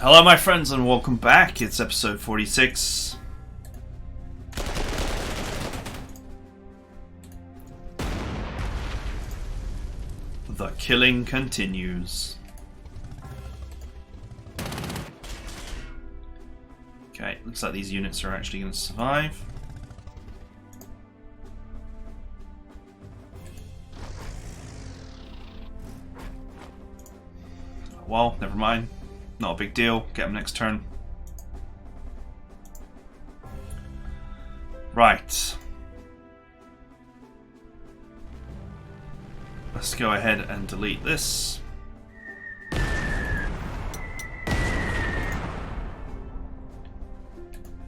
Hello my friends and welcome back. It's episode 46. The killing continues. Okay, looks like these units are actually going to survive. Well, never mind. Not a big deal. Get them next turn. Right. Let's go ahead and delete this.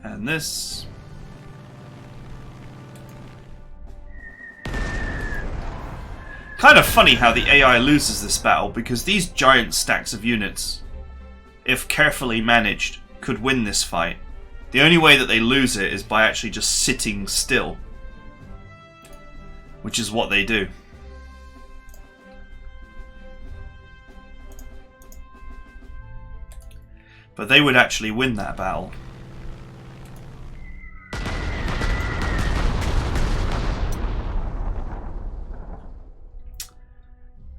And this. Kind of funny how the AI loses this battle, because these giant stacks of units, if carefully managed, could win this fight. The only way that they lose it is by actually just sitting still, which is what they do. But they would actually win that battle.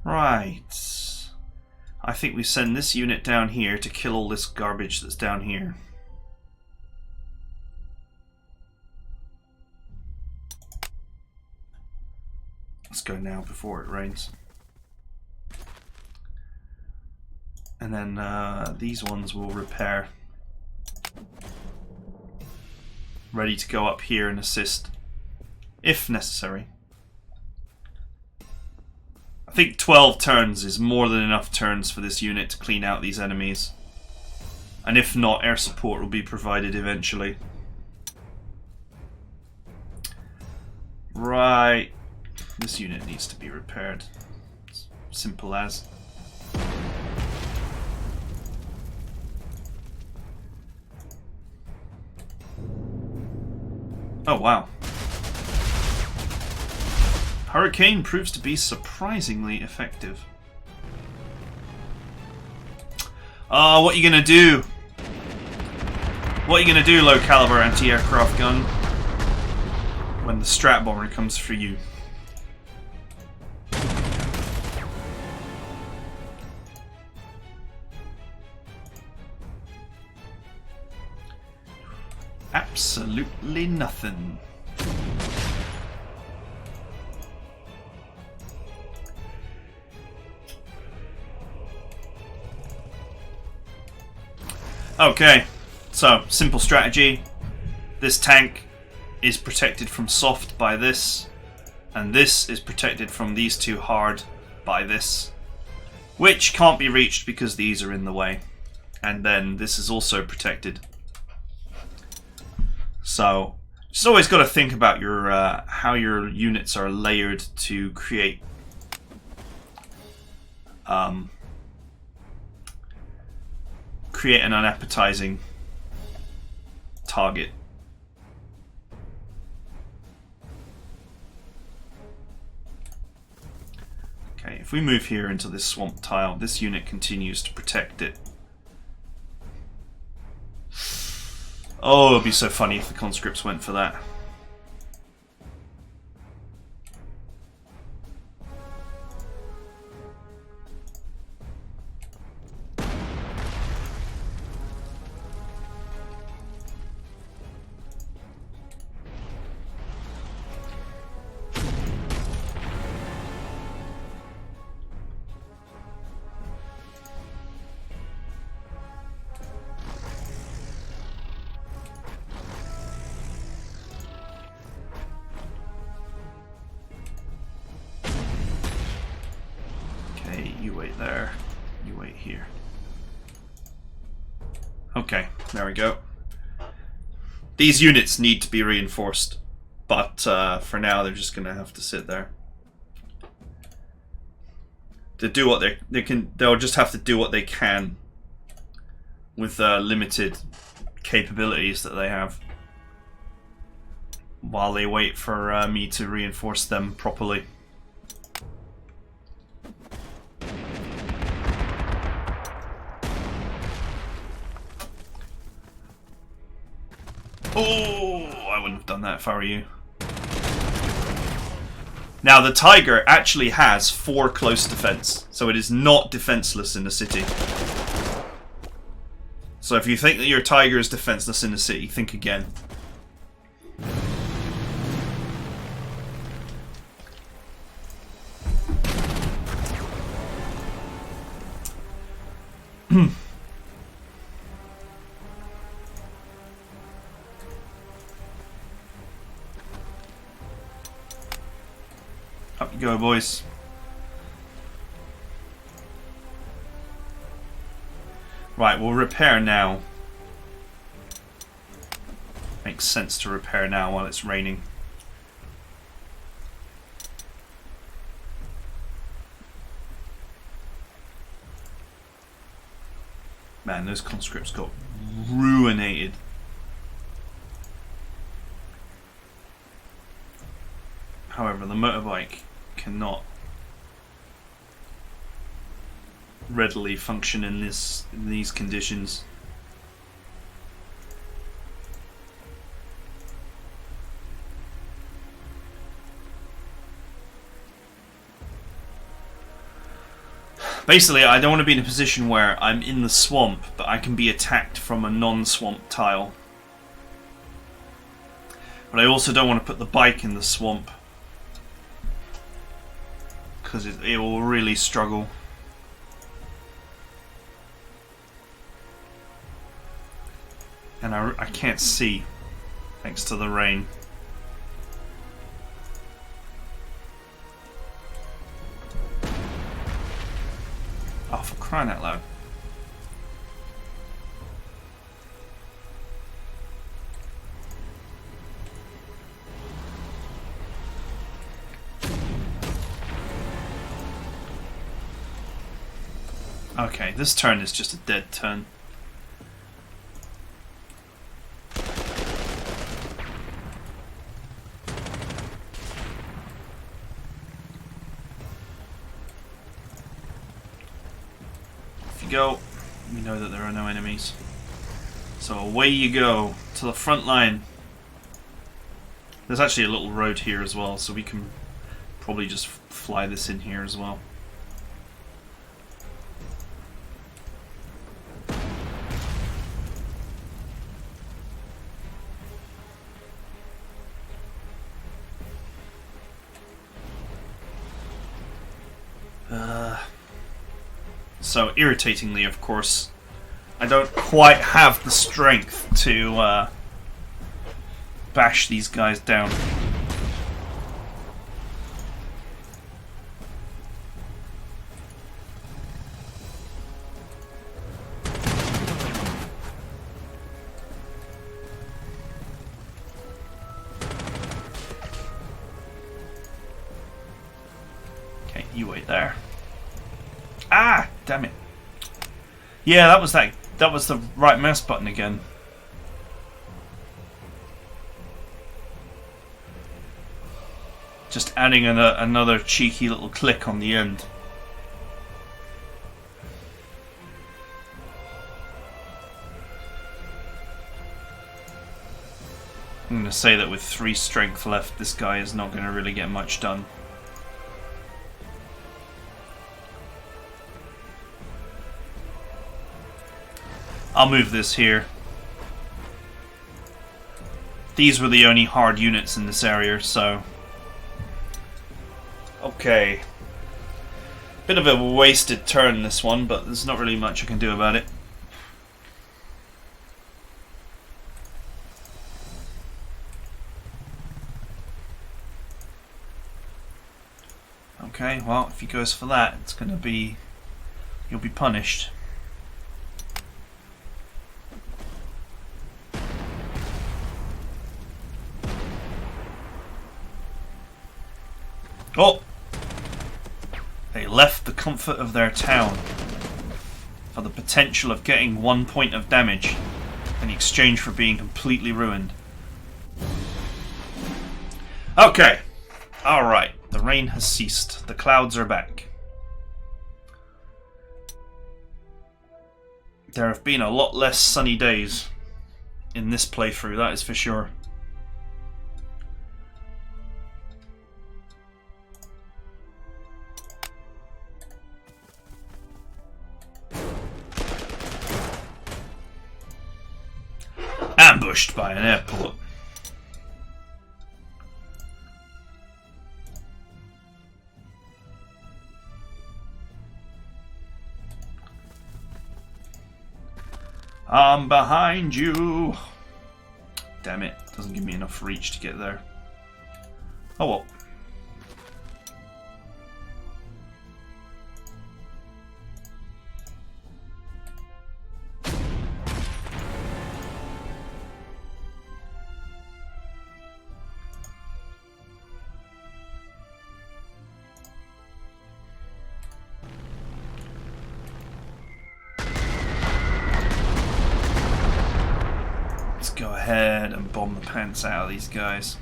Right. I think we send this unit down here to kill all this garbage that's down here. Let's go now before it rains. And then these ones will repair. Ready to go up here and assist, if necessary. I think 12 turns is more than enough turns for this unit to clean out these enemies. And if not, air support will be provided eventually. Right. This unit needs to be repaired. It's simple as. Oh wow. Hurricane proves to be surprisingly effective. What are you gonna do? What are you gonna do, low caliber anti-aircraft gun, when the strat bomber comes for you? Absolutely nothing. Okay, so simple strategy. This tank is protected from soft by this, and this is protected from these two hard by this, which can't be reached because these are in the way. And then this is also protected. So just always got to think about your how your units are layered to create an unappetizing target. Okay, if we move here into this swamp tile, this unit continues to protect it. Oh, it would be so funny if the conscripts went for that. You wait there, you wait here. Okay, there we go. These units need to be reinforced, but for now they're just gonna have to sit there. To do what they can, they'll just have to do what they can with limited capabilities that they have, while they wait for me to reinforce them properly. Oh, I wouldn't have done that if I were you. Now, the Tiger actually has 4 close defense, so it is not defenseless in the city. So if you think that your Tiger is defenseless in the city, think again. Up you go, boys. Right, we'll repair now. Makes sense to repair now while it's raining. Man, those conscripts got ruinated. However, the motorbike cannot readily function in these conditions. Basically, I don't want to be in a position where I'm in the swamp, but I can be attacked from a non-swamp tile. But I also don't want to put the bike in the swamp, because it will really struggle. And I can't see thanks to the rain. Oh, for crying out loud. Okay, this turn is just a dead turn. Go. We know that there are no enemies. So away you go to the front line. There's actually a little road here as well, so we can probably just fly this in here as well. So, irritatingly, of course, I don't quite have the strength to bash these guys down. Okay, you wait there. Ah! Damn it. Yeah, that was the right mouse button again. Just adding another cheeky little click on the end. I'm going to say that with 3 strength left, this guy is not going to really get much done. I'll move this here. These were the only hard units in this area, so... Okay. Bit of a wasted turn, this one, but there's not really much I can do about it. Okay, well, if he goes for that, it's gonna be... You'll be punished. Oh! They left the comfort of their town for the potential of getting 1 point of damage in exchange for being completely ruined. Okay. Alright. The rain has ceased. The clouds are back. There have been a lot less sunny days. in this playthrough, that is for sure. Ambushed by an airport. I'm behind you. Damn it, doesn't give me enough reach to get there. Oh well. Go ahead and bomb the pants out of these guys.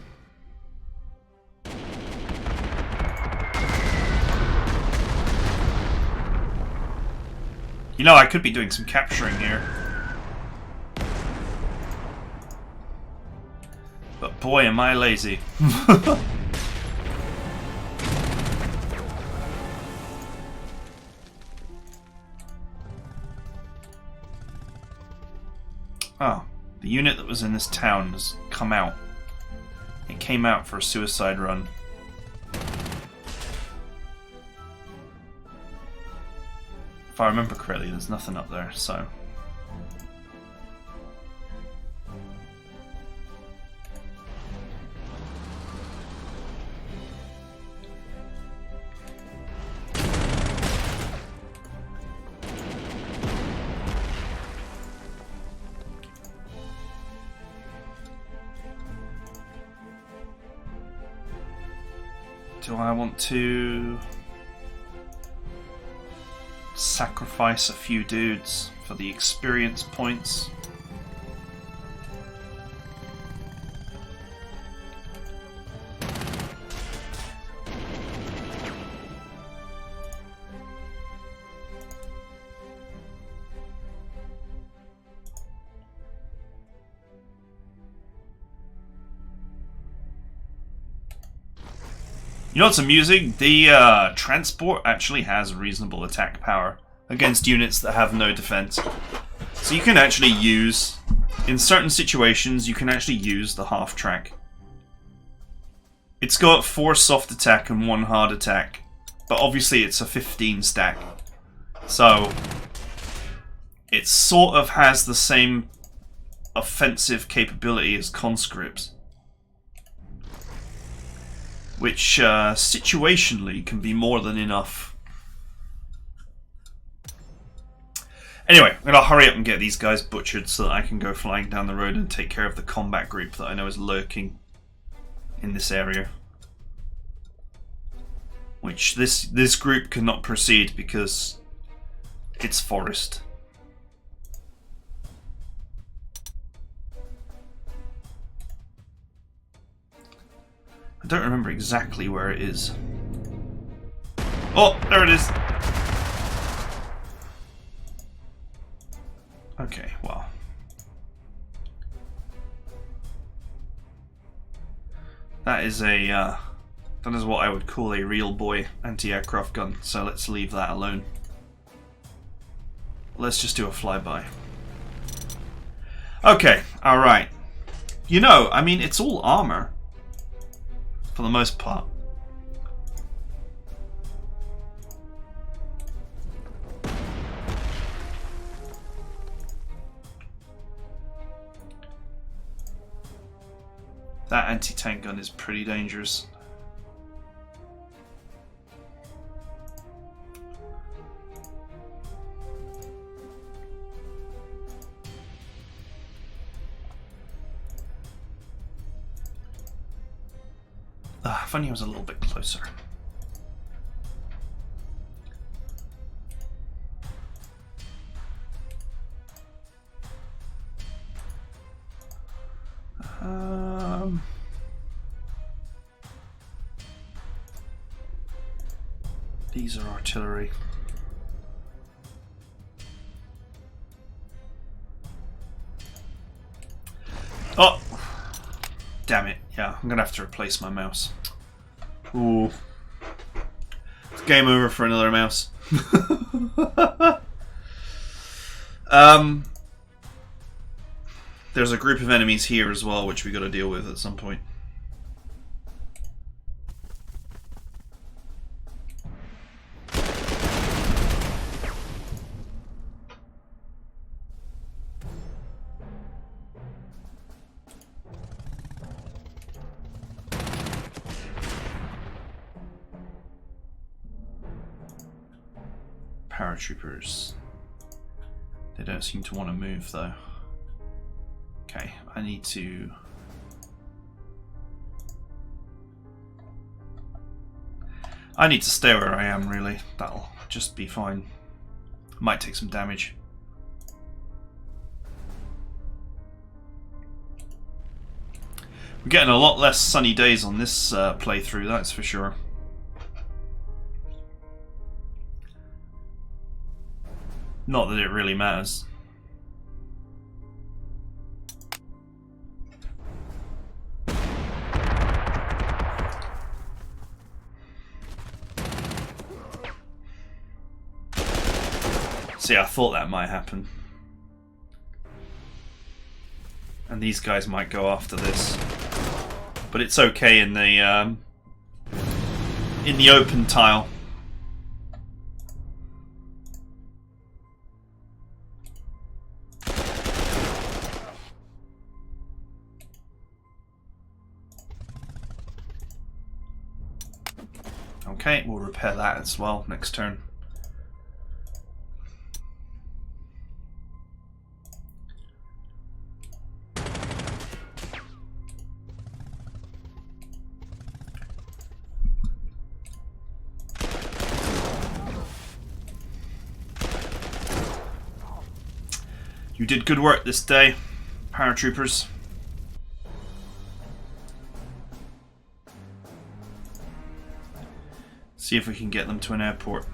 You know, I could be doing some capturing here. But boy, am I lazy. Oh. The unit that was in this town has come out. It came out for a suicide run. If I remember correctly, there's nothing up there, so... Do I want to sacrifice a few dudes for the experience points? You know what's amusing? The transport actually has reasonable attack power against units that have no defense. So you can actually use, in certain situations, you can actually use the half track. It's got 4 soft attack and 1 hard attack, but obviously it's a 15 stack. So it sort of has the same offensive capability as conscripts, which situationally can be more than enough. Anyway, I'm going to hurry up and get these guys butchered so that I can go flying down the road and take care of the combat group that I know is lurking in this area. Which this group cannot proceed because it's forest. I don't remember exactly where it is. Oh, there it is! Okay, well. That is a, that is what I would call a real boy anti-aircraft gun, so let's leave that alone. Let's just do a flyby. Okay, alright. You know, I mean, it's all armor. For the most part. That anti-tank gun is pretty dangerous. If only I was a little bit closer. These are artillery. Oh! Damn it. Yeah, I'm gonna have to replace my mouse. Ooh. It's game over for another mouse. There's a group of enemies here as well, which we gotta deal with at some point. Paratroopers. They don't seem to want to move though. Okay, I need to... stay where I am, really. That'll just be fine. Might take some damage. We're getting a lot less sunny days on this playthrough, that's for sure. Not that it really matters. See, I thought that might happen. And these guys might go after this. But it's okay in the open tile. Okay, we'll repair that as well next turn. You did good work this day, paratroopers. See if we can get them to an airport.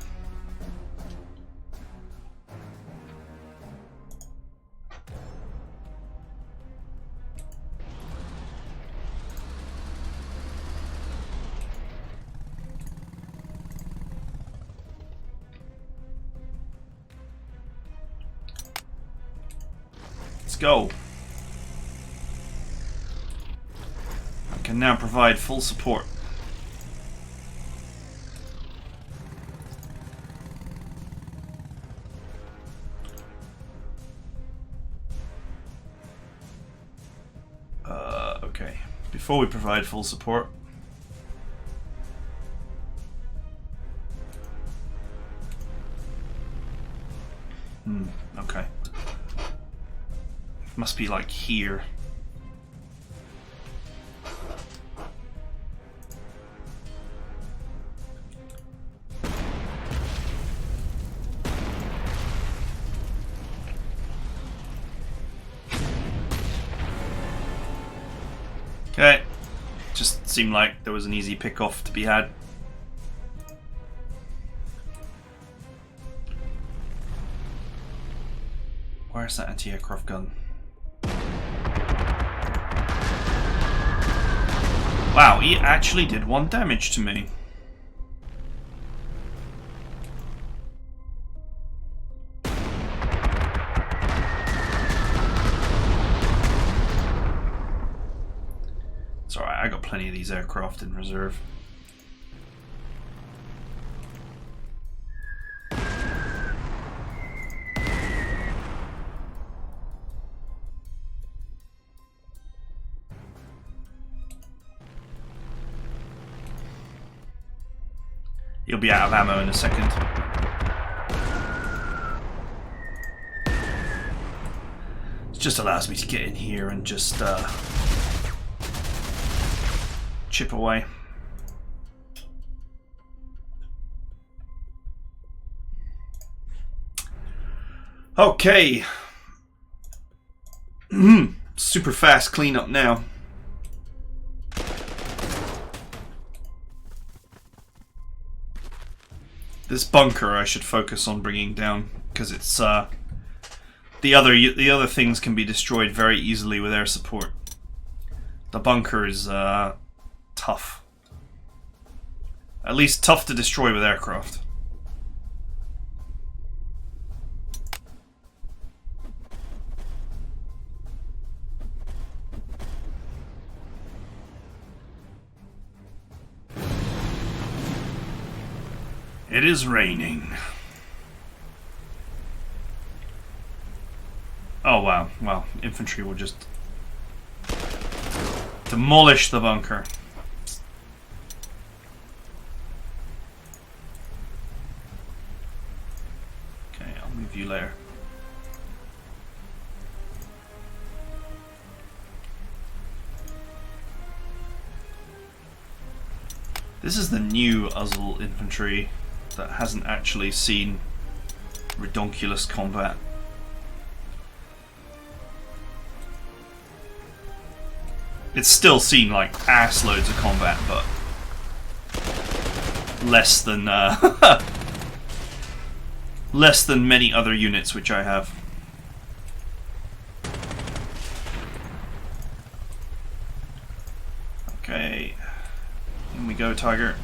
Let's go. I can now provide full support. Okay. Before we provide full support, okay. Must be like here. Okay. Just seemed like there was an easy pick-off to be had. Where's that anti-aircraft gun? Wow, he actually did 1 damage to me. It's alright, I got plenty of these aircraft in reserve. You'll be out of ammo in a second. It just allows me to get in here and just chip away. Okay. Super fast cleanup now. This bunker I should focus on bringing down, because it's the other things can be destroyed very easily with air support. The bunker is tough. At least tough to destroy with aircraft. It is raining. Oh wow, well, infantry will just demolish the bunker. Okay, I'll move you later. This is the new Uzzle infantry that hasn't actually seen redonkulous combat. It's still seen like ass loads of combat, but less than less than many other units which I have. Okay, in we go, Tiger.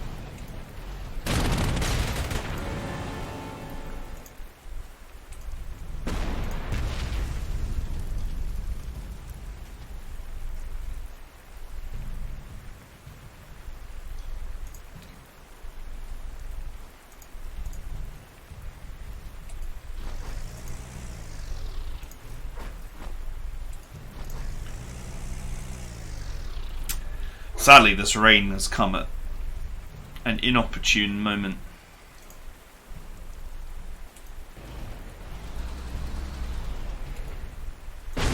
Sadly, this rain has come at an inopportune moment. Okay,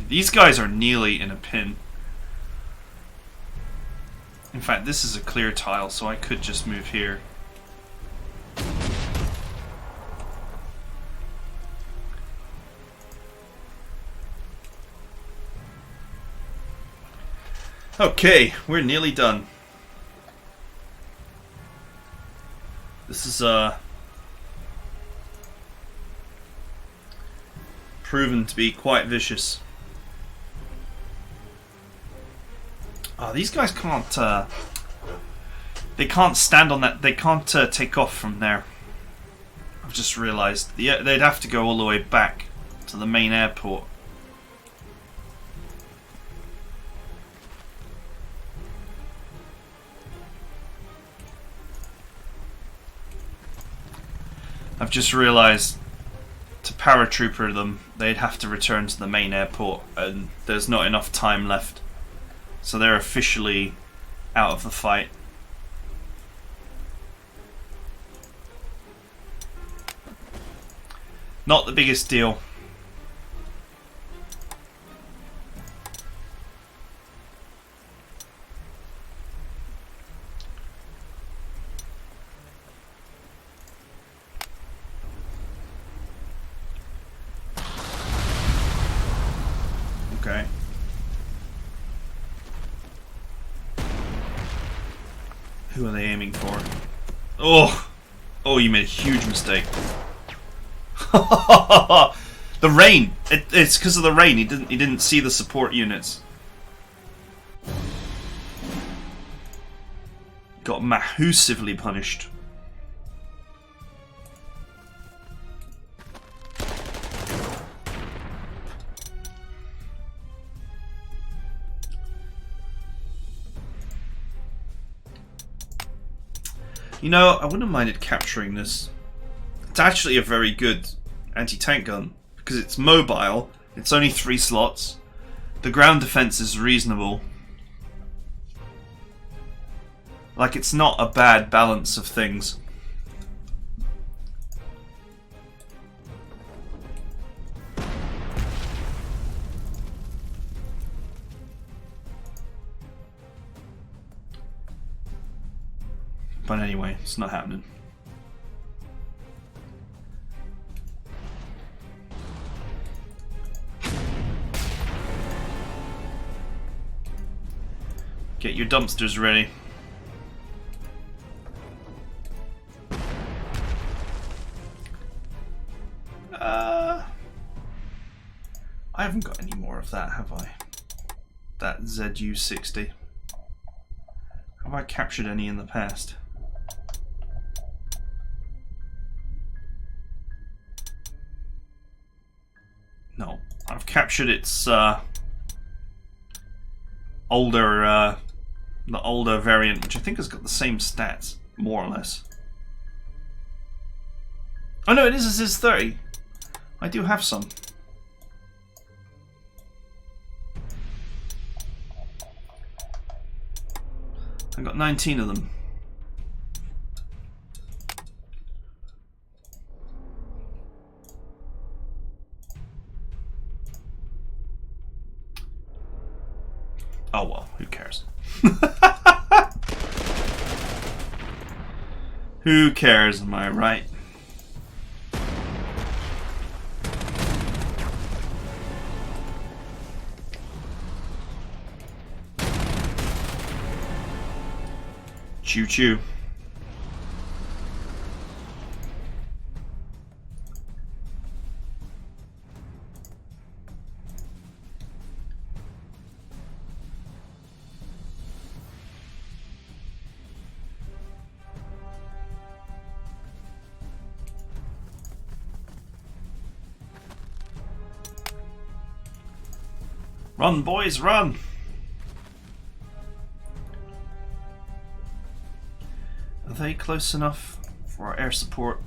these guys are nearly in a pin. In fact, this is a clear tile, so I could just move here. Okay, we're nearly done. This is proven to be quite vicious. Oh, these guys can't they can't stand on that, they can't take off from there. I've just realised they'd have to go all the way back to the main airport. I've just realised to paratrooper them, they'd have to return to the main airport, and there's not enough time left. So they're officially out of the fight. Not the biggest deal. Okay. Who are they aiming for? Oh! Oh, you made a huge mistake. The rain! It's because of the rain. He didn't see the support units. Got massively punished. You know, I wouldn't have minded capturing this. It's actually a very good anti-tank gun, because it's mobile, it's only 3 slots, the ground defense is reasonable. Like, it's not a bad balance of things. But anyway, it's not happening. Get your dumpsters ready. I haven't got any more of that, have I? That ZU-60. Have I captured any in the past? No. I've captured its older, the older variant, which I think has got the same stats, more or less. Oh no, it is a ZIS-30. I do have some. I got 19 of them. Oh well, who cares? Who cares, am I right? Choo choo. Run, boys, run! Are they close enough for our air support?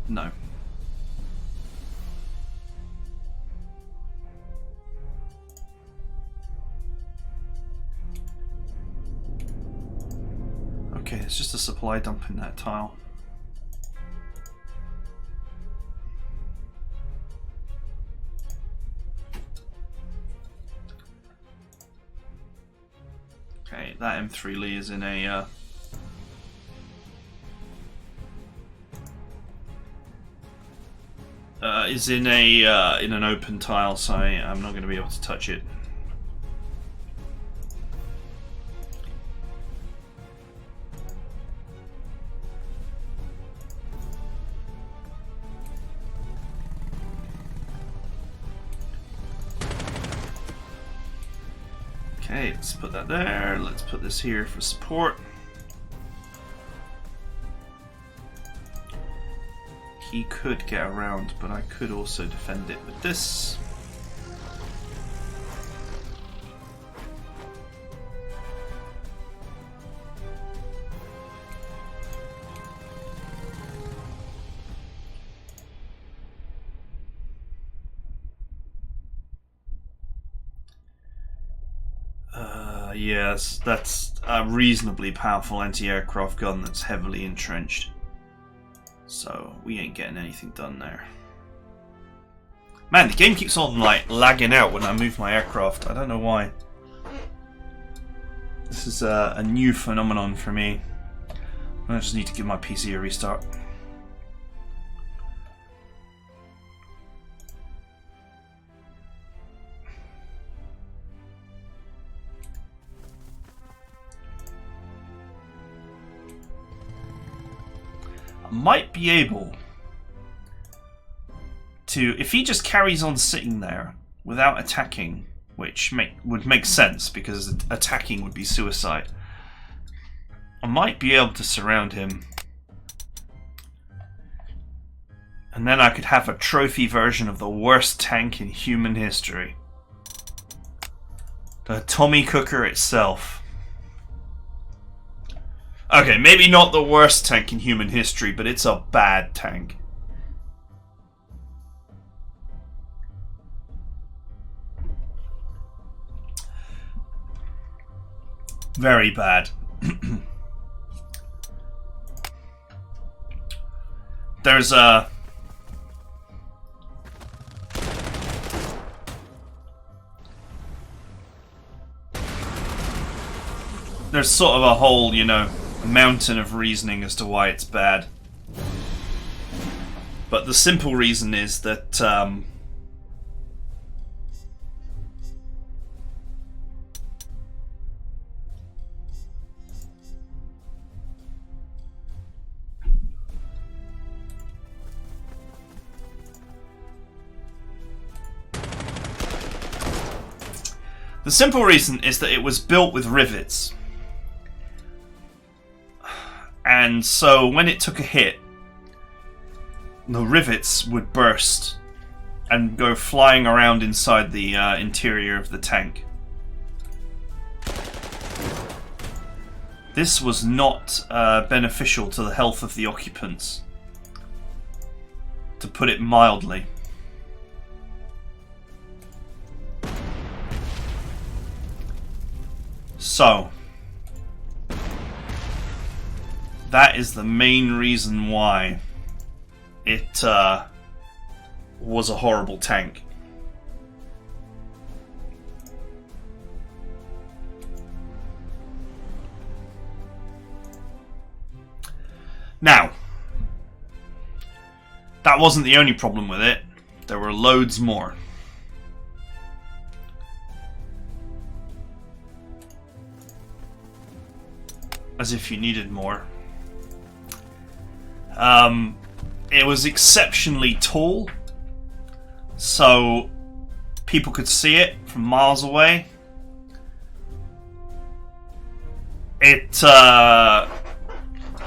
No. Okay, it's just a supply dump in that tile. Okay, that M3 Lee is in a in an open tile, so I'm not going to be able to touch it. Okay, let's put that there. Let's put this here for support. He could get around, but I could also defend it with this. Yes, that's a reasonably powerful anti-aircraft gun that's heavily entrenched. So we ain't getting anything done there. Man, the game keeps on like lagging out when I move my aircraft. I don't know why. This is a new phenomenon for me. I just need to give my PC a restart. Might be able to, if he just carries on sitting there without attacking, which would make sense because attacking would be suicide, I might be able to surround him, and then I could have a trophy version of the worst tank in human history, the Tommy Cooker itself. Okay, maybe not the worst tank in human history, but it's a bad tank. Very bad. There's sort of a whole, you know, mountain of reasoning as to why it's bad. But the simple reason is that The simple reason is that it was built with rivets. And so when it took a hit, the rivets would burst and go flying around inside the interior of the tank. This was not beneficial to the health of the occupants, to put it mildly. So, that is the main reason why it was a horrible tank. Now, that wasn't the only problem with it. There were loads more. As if you needed more. It was exceptionally tall, so people could see it from miles away.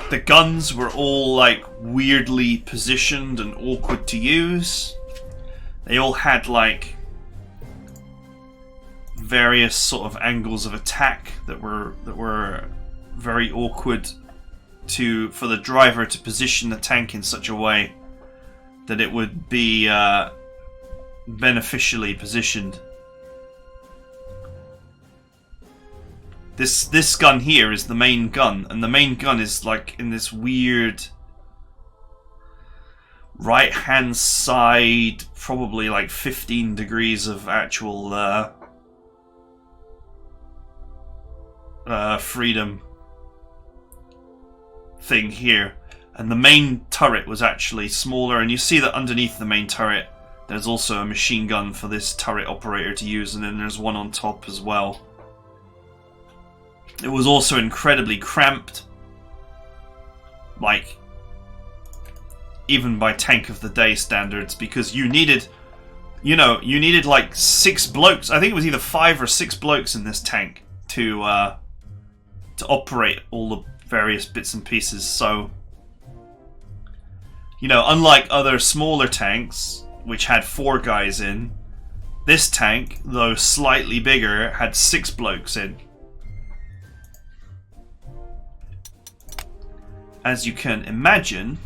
The guns were all like weirdly positioned and awkward to use. They all had like various sort of angles of attack that were very awkward for the driver to position the tank in such a way that it would be beneficially positioned. This gun here is the main gun, and the main gun is like in this weird right hand side, probably like 15 degrees of actual freedom thing here, and the main turret was actually smaller, and you see that underneath the main turret there's also a machine gun for this turret operator to use, and then there's one on top as well. It was also incredibly cramped, like even by Tank of the Day standards, because you needed like 6 blokes. I think it was either 5 or 6 blokes in this tank to operate all the various bits and pieces. So, unlike other smaller tanks which had 4 guys in, this tank, though slightly bigger, had 6 blokes in. As you can imagine,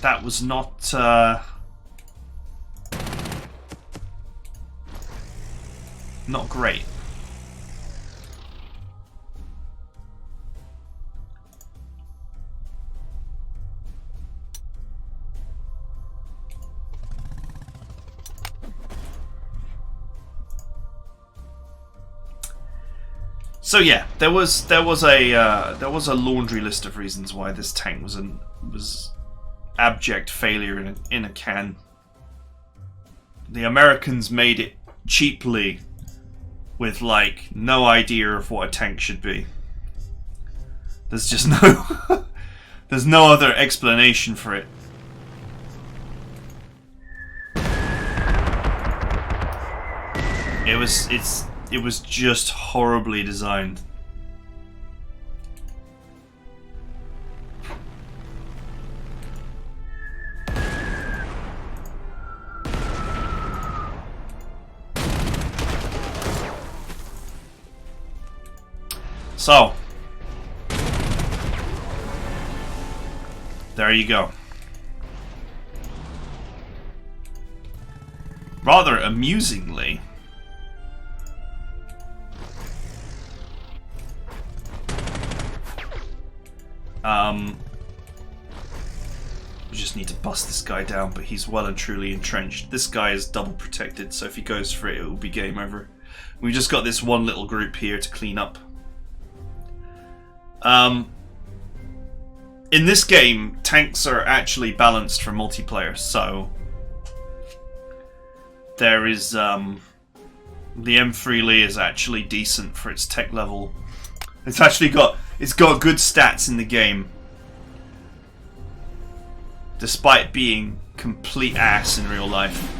that was not great. So yeah, there was a laundry list of reasons why this tank was abject failure in a can. The Americans made it cheaply, with like no idea of what a tank should be. There's just there's no other explanation for it. It was just horribly designed. So, there you go. Rather amusingly, we just need to bust this guy down, but he's well and truly entrenched. This guy is double protected, so if he goes for it, it will be game over. We've just got this one little group here to clean up. In this game, tanks are actually balanced for multiplayer, so there is the M3 Lee is actually decent for its tech level. It's got good stats in the game, despite being complete ass in real life.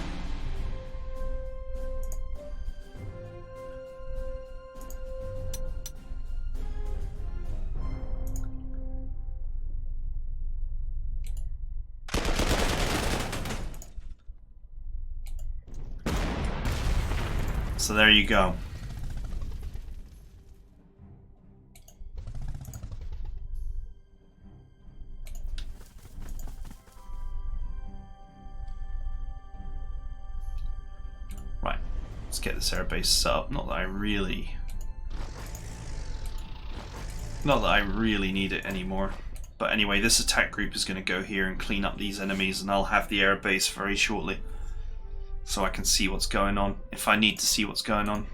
So there you go. Right, let's get this airbase set up. Not that I really need it anymore. But anyway, this attack group is going to go here and clean up these enemies, and I'll have the airbase very shortly. So I can see what's going on, if I need to see what's going on.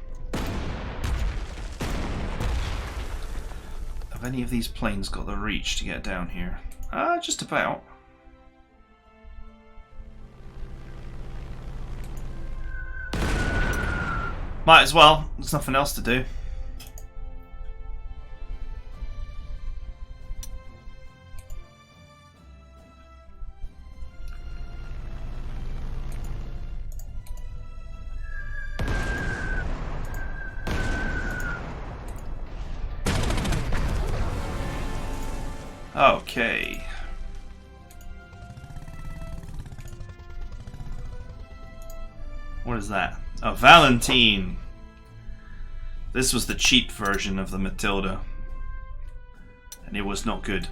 Have any of these planes got the reach to get down here? Just about. Might as well, there's nothing else to do. Okay. What is that? A Valentine. This was the cheap version of the Matilda, and it was not good.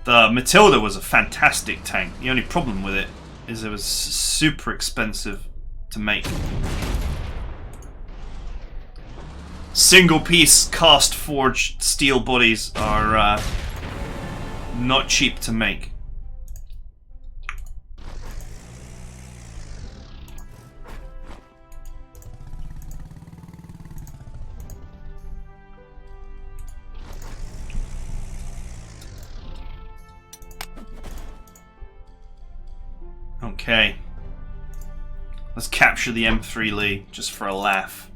The Matilda was a fantastic tank. The only problem with it is it was super expensive to make. Single piece cast forged steel bodies are not cheap to make. Okay. Let's capture the M3 Lee just for a laugh.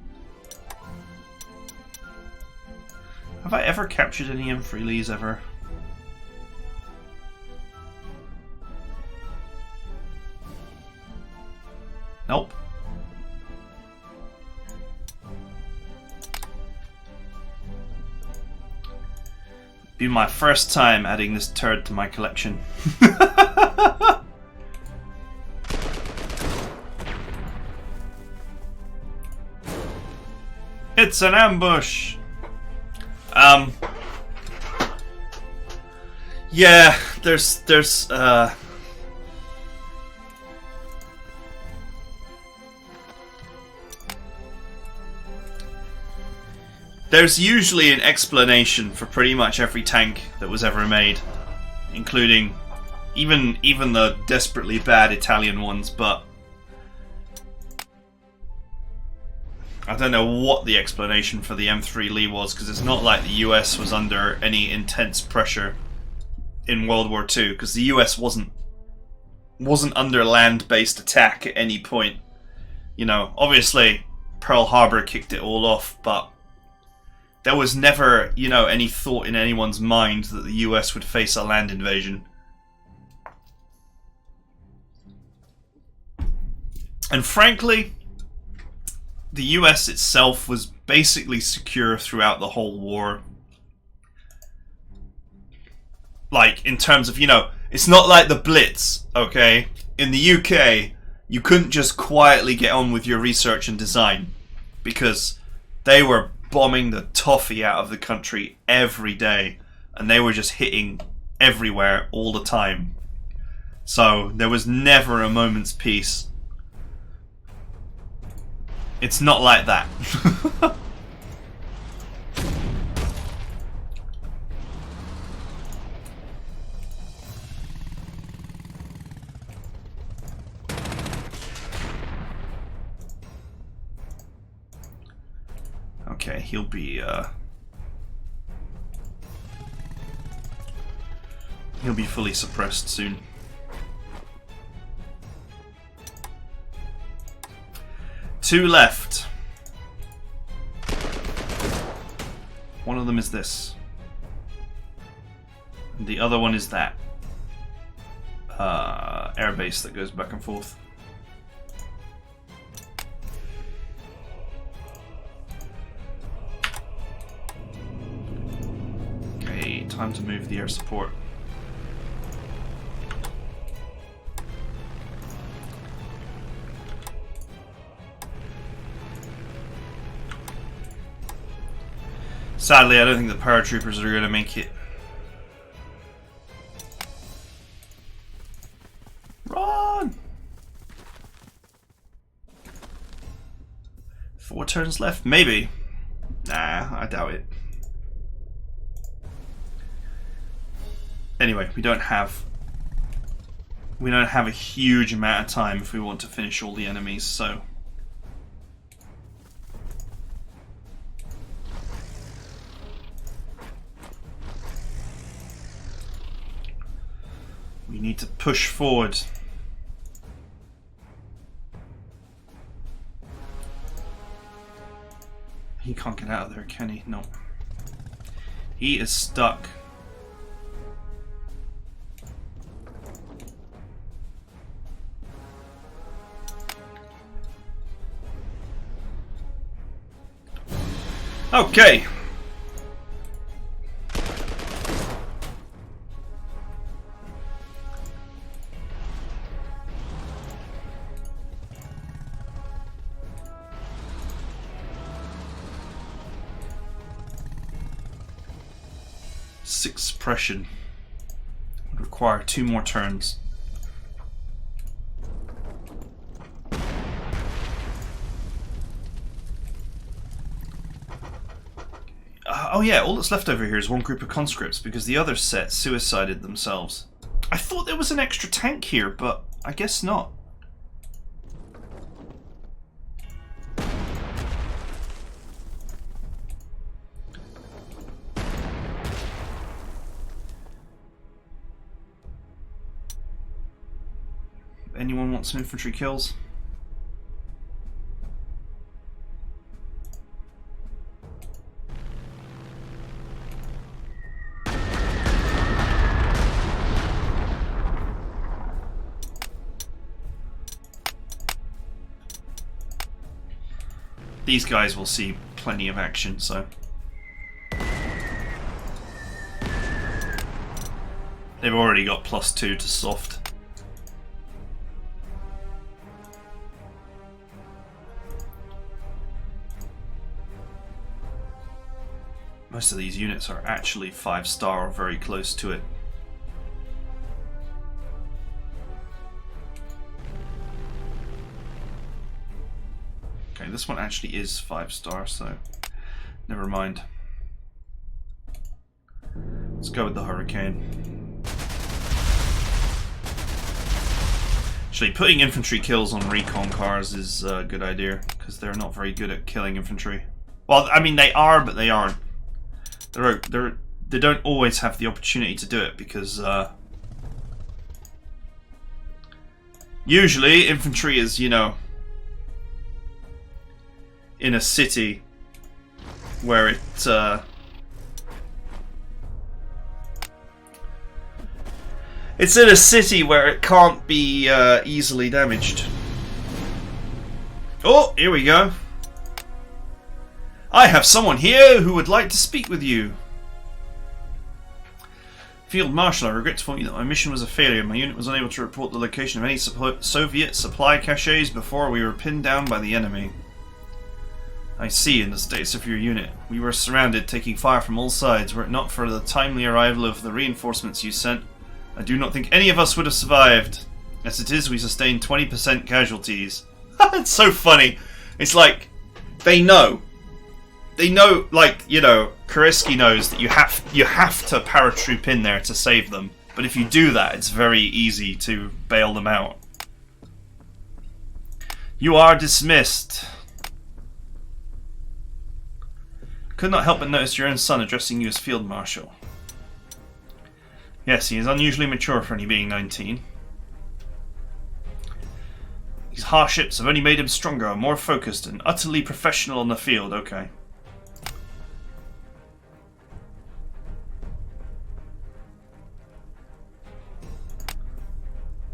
Have I ever captured any M3 Lees ever? Nope. Be my first time adding this turd to my collection. It's an ambush! Yeah, there's usually an explanation for pretty much every tank that was ever made, including even the desperately bad Italian ones, but I don't know what the explanation for the M3 Lee was, because it's not like the US was under any intense pressure in World War II, because the US wasn't under land-based attack at any point. You know, obviously Pearl Harbor kicked it all off, but there was never, you know, any thought in anyone's mind that the US would face a land invasion. And frankly, the US itself was basically secure throughout the whole war. Like, in terms of, you know, it's not like the Blitz, okay? In the UK, you couldn't just quietly get on with your research and design, because they were bombing the toffee out of the country every day, and they were just hitting everywhere all the time. So there was never a moment's peace. It's not like that. Okay, he'll be fully suppressed soon. Two left. One of them is this. And the other one is that. Airbase that goes back and forth. Okay, time to move the air support. Sadly, I don't think the paratroopers are going to make it. Run! 4 turns left? Maybe. Nah, I doubt it. Anyway, we don't have a huge amount of time if we want to finish all the enemies, so we need to push forward. He can't get out of there, can he? No. He is stuck. Okay. Six suppression would require 2 more turns. Oh yeah, all that's left over here is one group of conscripts because the other set suicided themselves. I thought there was an extra tank here, but I guess not. Anyone want some infantry kills? These guys will see plenty of action, so they've already got +2 to soft. Most of these units are actually 5-star or very close to it. Okay, this one actually is 5-star, so never mind. Let's go with the Hurricane. Actually, putting infantry kills on recon cars is a good idea, because they're not very good at killing infantry. Well, I mean, they are, but they aren't. They don't always have the opportunity to do it, because usually infantry is, you know, in a city where it's in a city where it can't be easily damaged. Oh, here we go. I have someone here who would like to speak with you. Field Marshal, I regret to inform you that my mission was a failure. My unit was unable to report the location of any Soviet supply caches before we were pinned down by the enemy. I see in the status of your unit. We were surrounded, taking fire from all sides. Were it not for the timely arrival of the reinforcements you sent, I do not think any of us would have survived. As it is, we sustained 20% casualties. It's so funny. It's like, they know. They know, like, you know, Kuriski knows that you have to paratroop in there to save them. But if you do that, it's very easy to bail them out. You are dismissed. Could not help but notice your own son addressing you as Field Marshal. Yes, he is unusually mature for only being 19. These hardships have only made him stronger, more focused, and utterly professional on the field. Okay.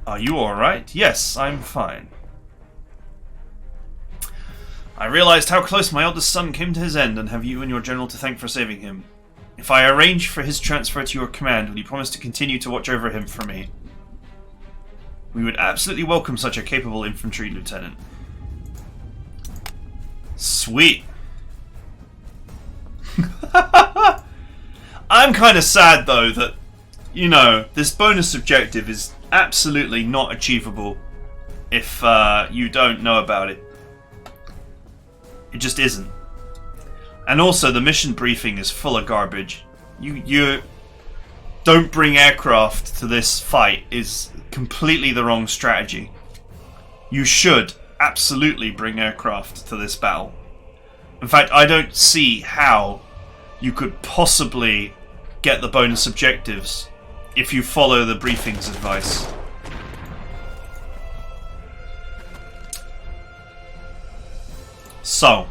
Are you alright? Yes, I'm fine. I realized how close my eldest son came to his end and have you and your general to thank for saving him. If I arrange for his transfer to your command, will you promise to continue to watch over him for me? We would absolutely welcome such a capable infantry lieutenant. Sweet. I'm kind of sad though that, you know, this bonus objective is absolutely not achievable if you don't know about it. It just isn't. And also the mission briefing is full of garbage. You don't bring aircraft to this fight is completely the wrong strategy. You should absolutely bring aircraft to this battle. In fact, I don't see how you could possibly get the bonus objectives if you follow the briefing's advice. So,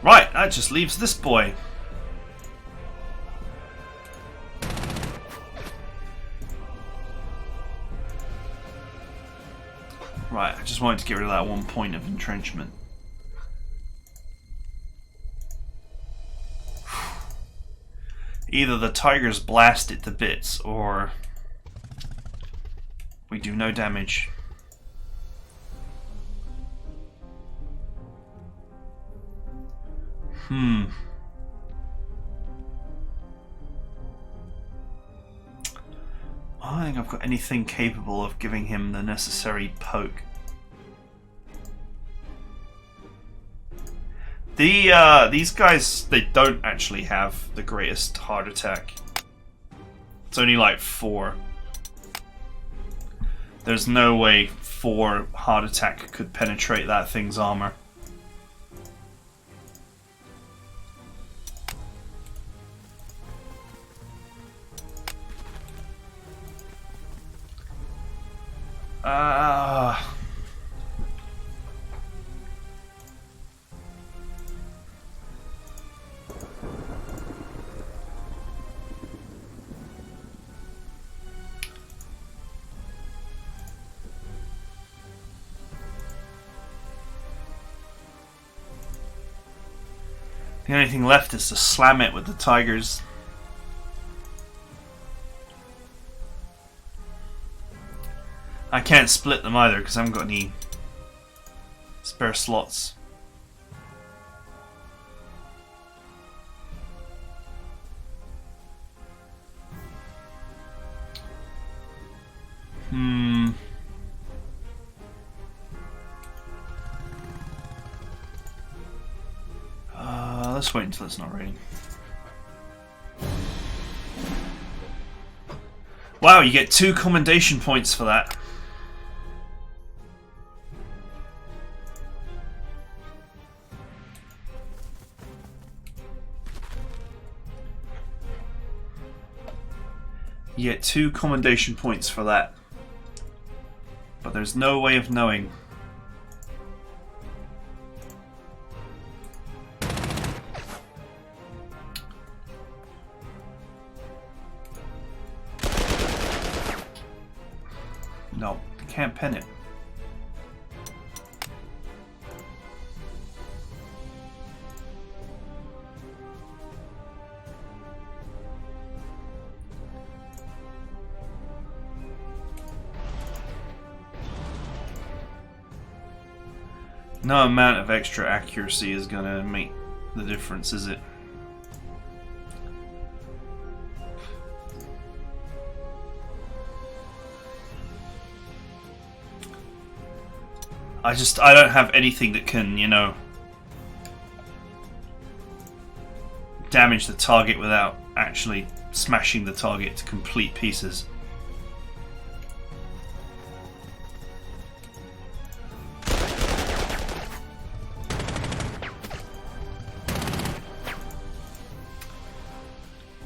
right, that just leaves this boy. Right, I just wanted to get rid of that 1 point of entrenchment. Either the Tigers blast it to bits, or we do no damage. I don't think I've got anything capable of giving him the necessary poke. These guys, they don't actually have the greatest heart attack. It's only like 4. There's no way 4 heart attack could penetrate that thing's armor. The only thing left is to slam it with the Tigers. I can't split them either because I haven't got any spare slots. Let's wait until it's not raining. Wow, you get 2 commendation points for that. You get 2 commendation points for that. But there's no way of knowing. No, can't pin it. No amount of extra accuracy is gonna make the difference, is it? I don't have anything that can, you know, damage the target without actually smashing the target to complete pieces.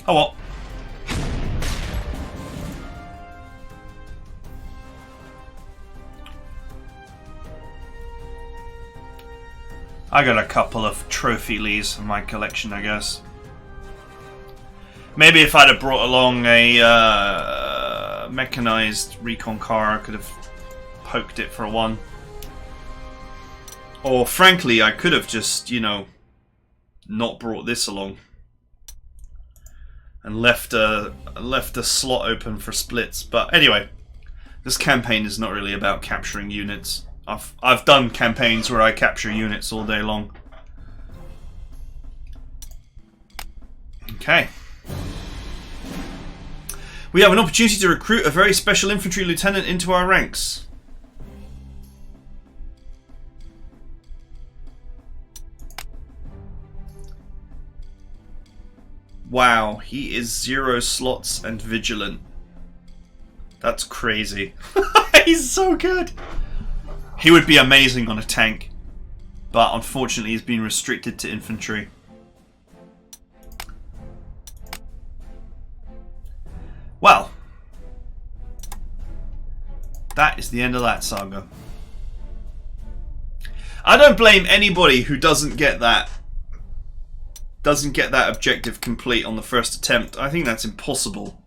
Oh well. I got a couple of trophy Lees in my collection, I guess. Maybe if I'd have brought along a mechanized recon car, I could have poked it for 1. Or frankly, I could have just, you know, not brought this along and left a slot open for splits. But anyway, This campaign is not really about capturing units. I've done campaigns where I capture units all day long. Okay. We have an opportunity to recruit a very special infantry lieutenant into our ranks. Wow, he is 0 slots and vigilant. That's crazy. He's so good. He would be amazing on a tank, but unfortunately he's been restricted to infantry. Well, that is the end of that saga. I don't blame anybody who doesn't get that objective complete on the first attempt. I think that's impossible.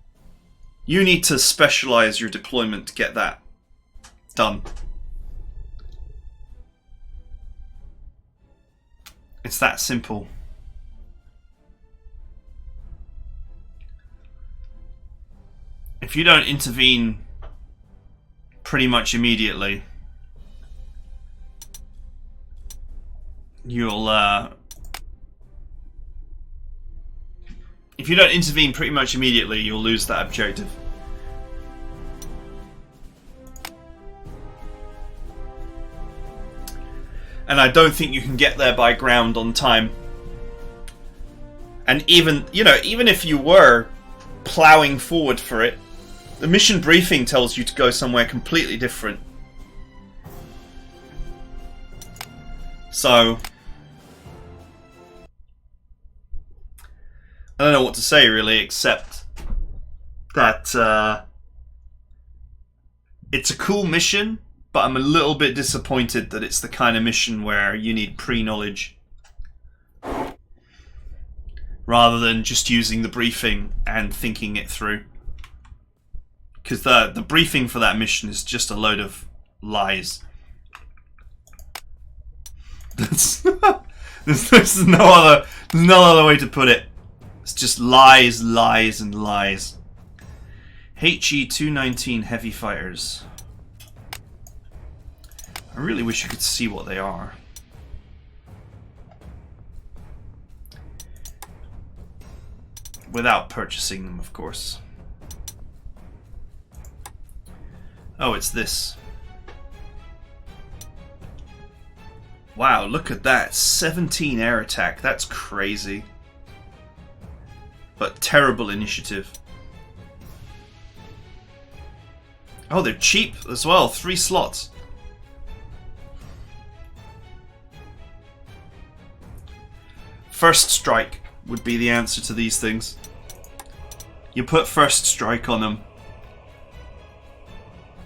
You need to specialize your deployment to get that done. It's that simple. If you don't intervene pretty much immediately, you'll if you don't intervene pretty much immediately, you'll lose that objective. And I don't think you can get there by ground on time. And even, you know, even if you were plowing forward for it, the mission briefing tells you to go somewhere completely different. So I don't know what to say really, except that it's a cool mission, but I'm a little bit disappointed that it's the kind of mission where you need pre-knowledge rather than just using the briefing and thinking it through. Because the briefing for that mission is just a load of lies. There's no other way to put it. It's just lies, lies, and lies. HE-219 heavy fighters. I really wish you could see what they are. Without purchasing them, of course. Oh, it's this. Wow, look at that. 17 air attack. That's crazy. But terrible initiative. Oh, they're cheap as well. 3 slots. First strike would be the answer to these things. You put first strike on them,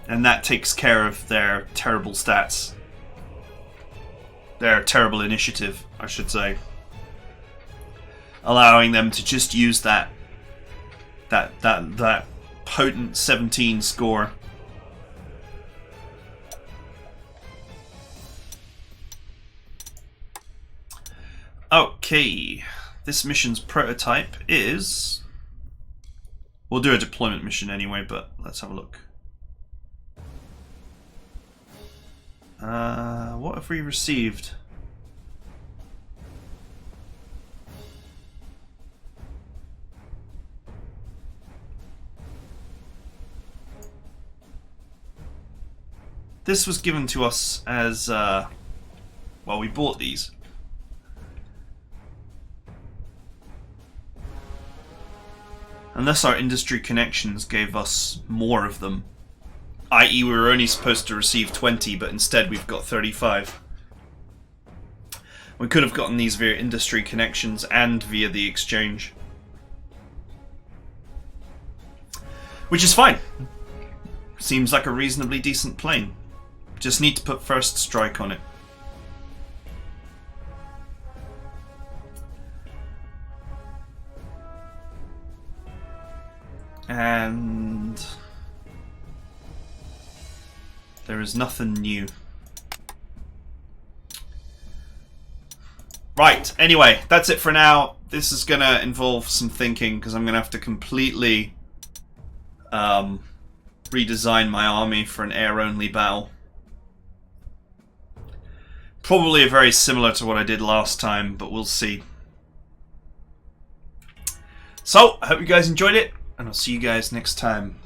and that takes care of their terrible stats. Their terrible initiative, I should say. Allowing them to just use that potent 17 score. Okay, this mission's prototype is... We'll do a deployment mission anyway, but let's have a look. What have we received? This was given to us as, well, we bought these. Unless our industry connections gave us more of them. I.e. we were only supposed to receive 20, but instead we've got 35. We could have gotten these via industry connections and via the exchange. Which is fine. Seems like a reasonably decent plane. Just need to put first strike on it. And there is nothing new. Right, anyway, that's it for now. This is gonna involve some thinking because I'm gonna have to completely redesign my army for an air-only battle. Probably very similar to what I did last time, but we'll see. So, I hope you guys enjoyed it, and I'll see you guys next time.